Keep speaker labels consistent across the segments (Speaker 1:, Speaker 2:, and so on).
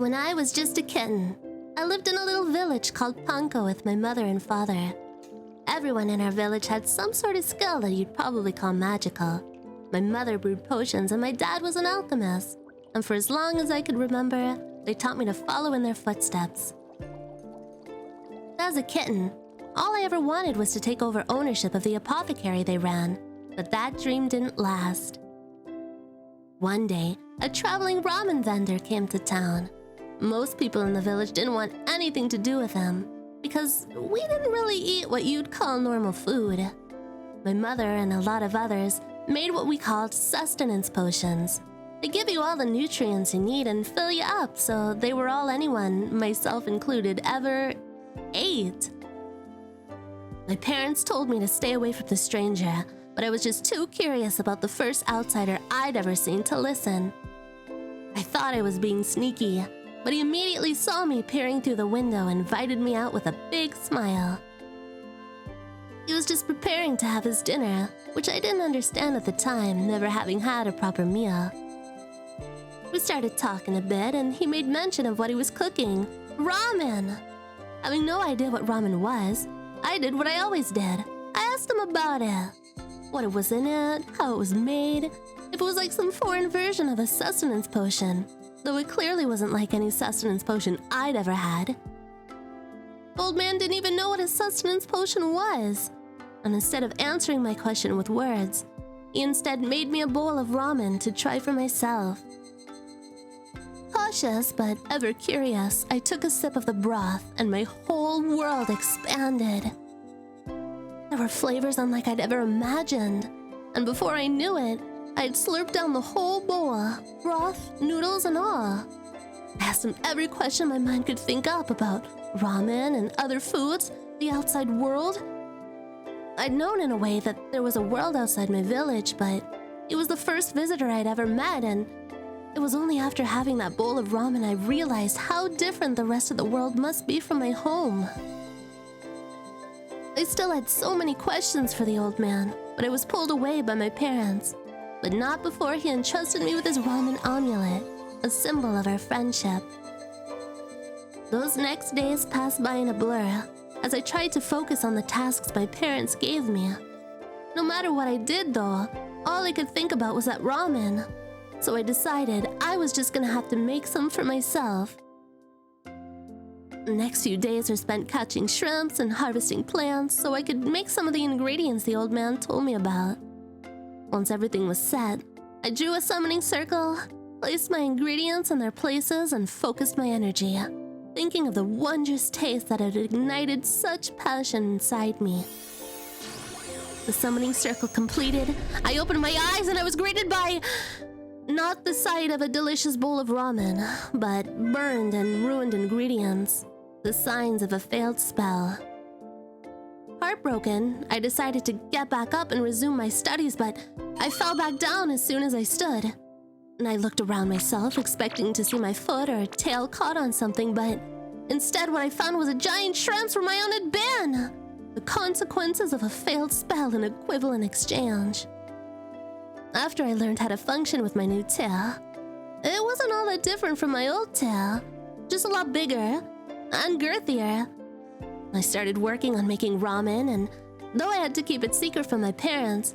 Speaker 1: When I was just a kitten, I lived in a little village called Panko with my mother and father. Everyone in our village had some sort of skill that you'd probably call magical. My mother brewed potions and my dad was an alchemist. And for as long as I could remember, they taught me to follow in their footsteps. As a kitten, all I ever wanted was to take over ownership of the apothecary they ran, but that dream didn't last. One day, a traveling ramen vendor came to town. Most people in the village didn't want anything to do with him, because we didn't really eat what you'd call normal food. My mother and a lot of others made what we called sustenance potions. They give you all the nutrients you need and fill you up, so they were all anyone, myself included, ever ate. My parents told me to stay away from the stranger, but I was just too curious about the first outsider I'd ever seen to listen. I thought I was being sneaky, but he immediately saw me peering through the window and invited me out with a big smile. He was just preparing to have his dinner, which I didn't understand at the time, never having had a proper meal. We started talking a bit, and he made mention of what he was cooking: ramen! Having no idea what ramen was, I did what I always did. I asked him about it. What it was in it, how it was made, if it was like some foreign version of a sustenance potion, though it clearly wasn't like any sustenance potion I'd ever had. The old man didn't even know what a sustenance potion was, and instead of answering my question with words, he instead made me a bowl of ramen to try for myself. Cautious but ever curious, I took a sip of the broth and my whole world expanded. There were flavors unlike I'd ever imagined, and before I knew it, I'd slurped down the whole bowl, broth, noodles, and all. I asked him every question my mind could think up about ramen and other foods, the outside world. I'd known in a way that there was a world outside my village, but he was the first visitor I'd ever met, and it was only after having that bowl of ramen I realized how different the rest of the world must be from my home. I still had so many questions for the old man, but I was pulled away by my parents. But not before he entrusted me with his ramen amulet, a symbol of our friendship. Those next days passed by in a blur, as I tried to focus on the tasks my parents gave me. No matter what I did though, all I could think about was that ramen. So I decided I was just gonna have to make some for myself. The next few days were spent catching shrimps and harvesting plants so I could make some of the ingredients the old man told me about. Once everything was set, I drew a summoning circle, placed my ingredients in their places, and focused my energy, thinking of the wondrous taste that had ignited such passion inside me. The summoning circle completed, I opened my eyes and I was greeted by not the sight of a delicious bowl of ramen, but burned and ruined ingredients, the signs of a failed spell. Heartbroken, I decided to get back up and resume my studies, but I fell back down as soon as I stood. And I looked around myself, expecting to see my foot or tail caught on something, but instead what I found was a giant shrimp from my own had been! The consequences of a failed spell in equivalent exchange. After I learned how to function with my new tail, it wasn't all that different from my old tail, just a lot bigger and girthier. I started working on making ramen, and though I had to keep it secret from my parents,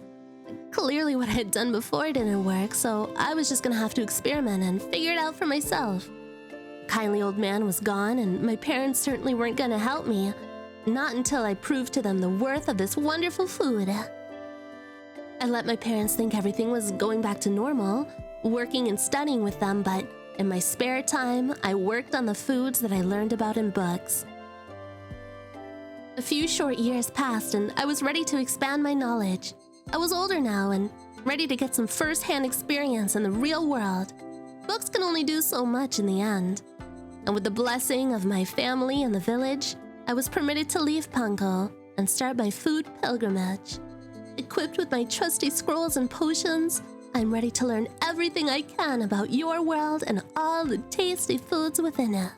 Speaker 1: clearly what I had done before didn't work, so I was just gonna have to experiment and figure it out for myself. The kindly old man was gone, and my parents certainly weren't gonna help me, not until I proved to them the worth of this wonderful food. I let my parents think everything was going back to normal, working and studying with them, but in my spare time, I worked on the foods that I learned about in books. A few short years passed and I was ready to expand my knowledge. I was older now and ready to get some first-hand experience in the real world. Books can only do so much in the end. And with the blessing of my family and the village, I was permitted to leave Panko and start my food pilgrimage. Equipped with my trusty scrolls and potions, I'm ready to learn everything I can about your world and all the tasty foods within it.